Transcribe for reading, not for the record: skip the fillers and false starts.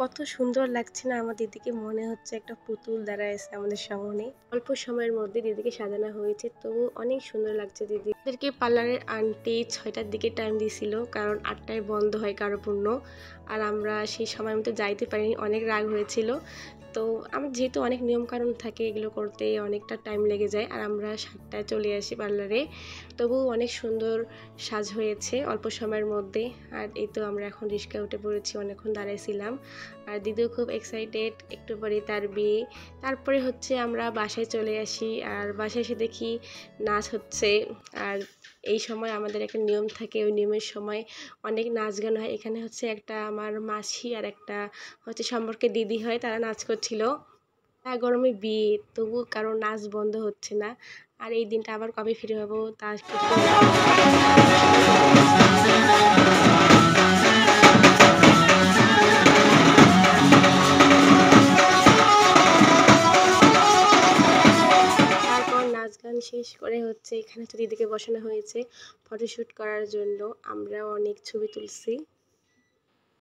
কত সুন্দর লাগছে না আমার দিদিকে, মনে হচ্ছে একটা পুতুল দাঁড়ায় আছে আমাদের সামনে। অল্প সময়ের মধ্যে দিদিকে সাজানো হয়েছে, তবু অনেক সুন্দর লাগছে দিদি। ওদেরকে পার্লারের আন্টি 6টার দিকে টাইম দিয়েছিল, কারণ 8টায় বন্ধ হয় কারোপূর্ণ। আর আমরা সেই সময় মতো যাইতে পারিনি, অনেক রাগ হয়েছিল। তো আমার যেহেতু অনেক নিয়মকানুন থাকে, এগুলো করতে অনেকটা টাইম লেগে যায়, আর আমরা 7টায় চলে আসি পার্লারে। তবুও অনেক সুন্দর সাজ হয়েছে অল্প সময়ের মধ্যে। আর এই তো আমরা এখন রিক্সায় উঠে পড়েছি, অনেকক্ষণ দাঁড়াইছিলাম। আর দিদিও খুব এক্সাইটেড, একটু পরে তার বিয়ে। তারপরে হচ্ছে আমরা বাসায় চলে আসি, আর বাসায় এসে দেখি নাচ হচ্ছে। আর এই সময় আমাদের একটা নিয়ম থাকে, ওই নিয়মের সময় অনেক নাচ গান হয়। এখানে হচ্ছে একটা আমার মাসি আর একটা হচ্ছে সম্পর্কে দিদি হয়, তারা নাচ করছিল। গরমে বিয়ে, তবু কারো নাচ বন্ধ হচ্ছে না। আর এই দিনটা আবার কবে ফিরে পাবো তা ঠিক তারপর নাচ গান শেষ করে হচ্ছে এখানে তো দিদিকে বসানো হয়েছে ফটোশ্যুট করার জন্য। আমরাও অনেক ছবি তুলছি।